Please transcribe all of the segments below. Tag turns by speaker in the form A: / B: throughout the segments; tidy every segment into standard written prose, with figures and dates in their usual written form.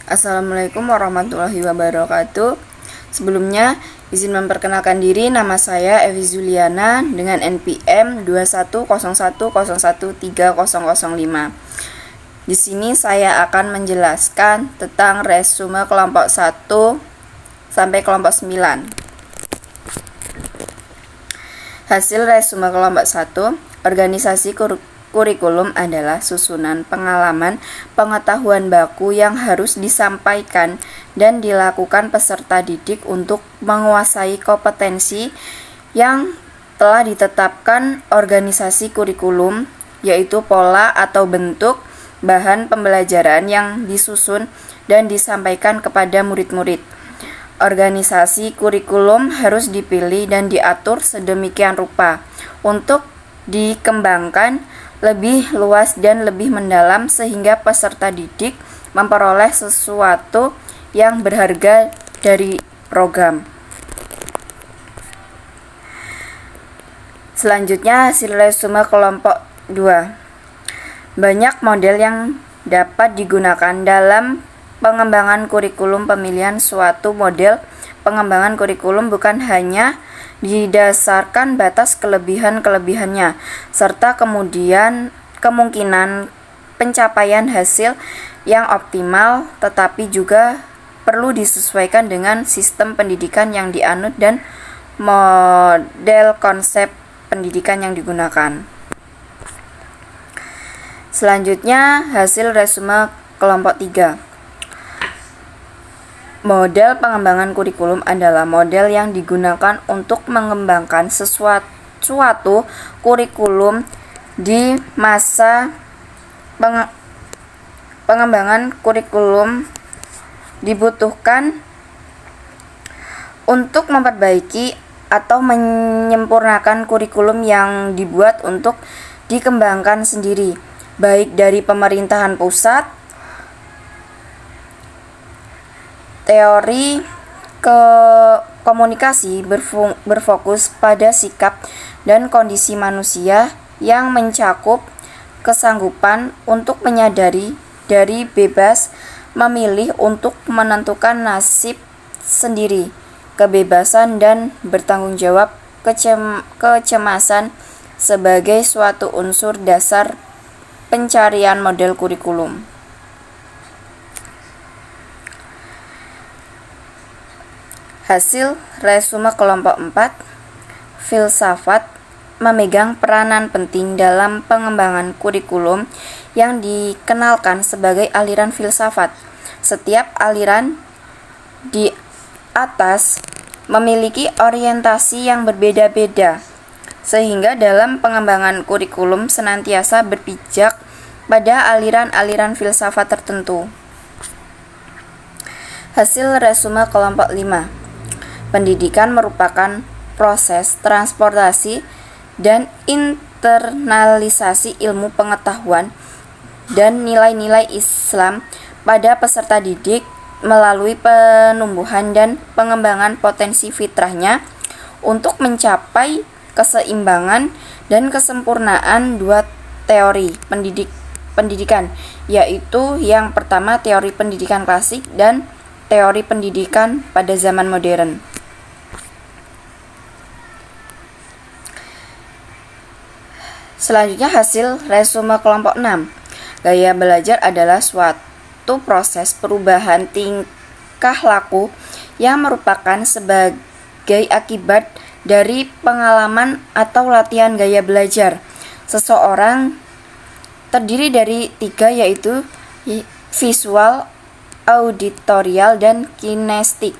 A: Assalamualaikum warahmatullahi wabarakatuh. Sebelumnya, izin memperkenalkan diri, nama saya Evi Zuliana dengan NPM 21010130005. Di sini saya akan menjelaskan tentang resume kelompok 1 sampai kelompok 9. Hasil resume kelompok 1, organisasi kurikulum adalah susunan pengalaman pengetahuan baku yang harus disampaikan dan dilakukan peserta didik untuk menguasai kompetensi yang telah ditetapkan organisasi kurikulum, yaitu pola atau bentuk bahan pembelajaran yang disusun dan disampaikan kepada murid-murid. Organisasi kurikulum harus dipilih dan diatur sedemikian rupa untuk dikembangkan lebih luas dan lebih mendalam sehingga peserta didik memperoleh sesuatu yang berharga dari program. Selanjutnya, hasil resume kelompok 2. Banyak model yang dapat digunakan dalam pengembangan kurikulum. Pemilihan suatu model pengembangan kurikulum bukan hanya didasarkan batas kelebihan-kelebihannya, serta kemudian kemungkinan pencapaian hasil yang optimal, tetapi juga perlu disesuaikan dengan sistem pendidikan yang dianut dan model konsep pendidikan yang digunakan. Selanjutnya, hasil resume kelompok 3. Model pengembangan kurikulum adalah model yang digunakan untuk mengembangkan suatu kurikulum di masa pengembangan kurikulum dibutuhkan untuk memperbaiki atau menyempurnakan kurikulum yang dibuat untuk dikembangkan sendiri, baik dari pemerintahan pusat. Teori komunikasi berfokus pada sikap dan kondisi manusia yang mencakup kesanggupan untuk menyadari dari bebas memilih untuk menentukan nasib sendiri, kebebasan dan bertanggung jawab, kecemasan sebagai suatu unsur dasar pencarian model kurikulum. Hasil resume kelompok 4. Filsafat memegang peranan penting dalam pengembangan kurikulum yang dikenalkan sebagai aliran filsafat. Setiap aliran di atas memiliki orientasi yang berbeda-beda, sehingga dalam pengembangan kurikulum senantiasa berpijak pada aliran-aliran filsafat tertentu. Hasil resume kelompok 5. Pendidikan merupakan proses transportasi dan internalisasi ilmu pengetahuan dan nilai-nilai Islam pada peserta didik melalui penumbuhan dan pengembangan potensi fitrahnya untuk mencapai keseimbangan dan kesempurnaan dua teori pendidikan, yaitu yang pertama teori pendidikan klasik dan teori pendidikan pada zaman modern. Selanjutnya, hasil resume kelompok 6. Gaya belajar adalah suatu proses perubahan tingkah laku yang merupakan sebagai akibat dari pengalaman atau latihan gaya belajar. Seseorang terdiri dari 3, yaitu visual, auditorial, dan kinestetik.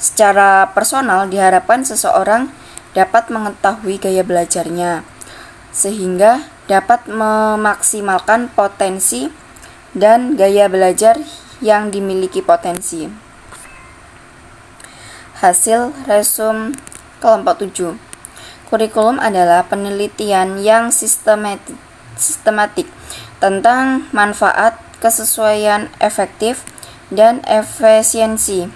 A: Secara personal, diharapkan seseorang dapat mengetahui gaya belajarnya, sehingga dapat memaksimalkan potensi dan gaya belajar yang dimiliki potensi. Hasil resume kelompok 7. Kurikulum adalah penelitian yang sistematik tentang manfaat, kesesuaian, efektif, dan efisiensi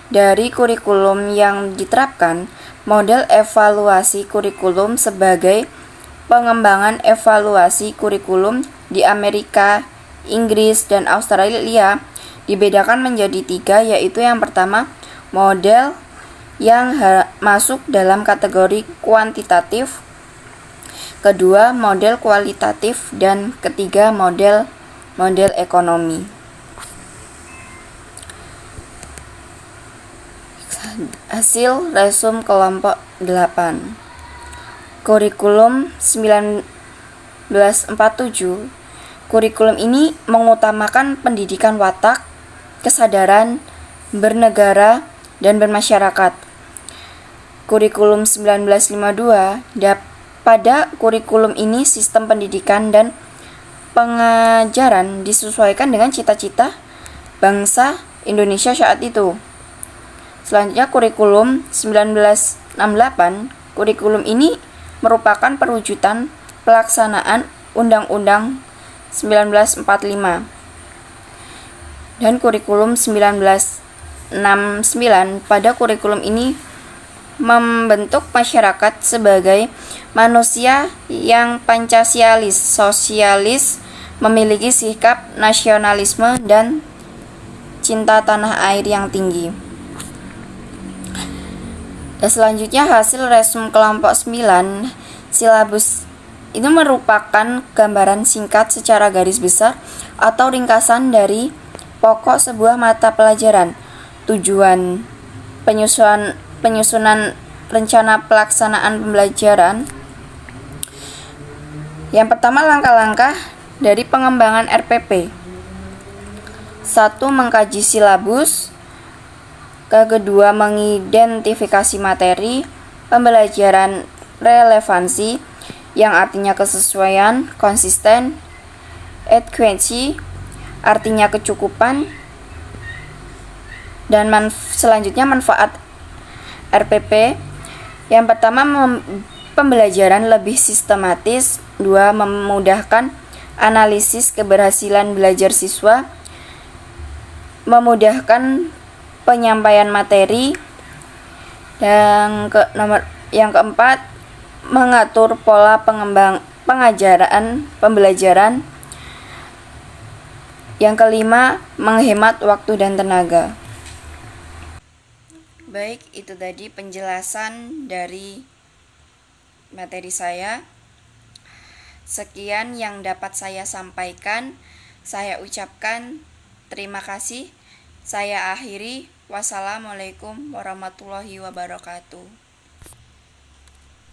A: dari kurikulum yang diterapkan. Model evaluasi kurikulum sebagai pengembangan evaluasi kurikulum di Amerika, Inggris, dan Australia dibedakan menjadi 3, yaitu yang pertama, model yang masuk dalam kategori kuantitatif, kedua, model kualitatif, dan ketiga, model ekonomi. Hasil resum kelompok 8. Kurikulum 1947. Kurikulum ini mengutamakan pendidikan watak, kesadaran bernegara dan bermasyarakat. Kurikulum 1952. Pada kurikulum ini sistem pendidikan dan pengajaran disesuaikan dengan cita-cita bangsa Indonesia saat itu. Selanjutnya kurikulum 1968. Kurikulum ini merupakan perwujudan pelaksanaan Undang-Undang 1945. Dan kurikulum 1969. Pada kurikulum ini membentuk masyarakat sebagai manusia yang Pancasialis, sosialis, memiliki sikap nasionalisme dan cinta tanah air yang tinggi. Dan selanjutnya hasil resum kelompok 9. Silabus itu merupakan gambaran singkat secara garis besar atau ringkasan dari pokok sebuah mata pelajaran. Tujuan penyusunan rencana pelaksanaan pembelajaran. Yang pertama, langkah-langkah dari pengembangan RPP. 1. Mengkaji silabus. Kedua, mengidentifikasi materi pembelajaran relevansi, yang artinya kesesuaian, konsisten, adekuensi, artinya kecukupan, dan selanjutnya manfaat RPP. Yang pertama, pembelajaran lebih sistematis. 2. Memudahkan analisis keberhasilan belajar siswa, memudahkan penyampaian materi. Yang keempat, mengatur pola pembelajaran. Yang kelima, menghemat waktu dan tenaga. Baik, itu tadi penjelasan dari materi saya. Sekian yang dapat saya sampaikan. Saya ucapkan terima kasih. Saya akhiri. Wassalamualaikum warahmatullahi wabarakatuh.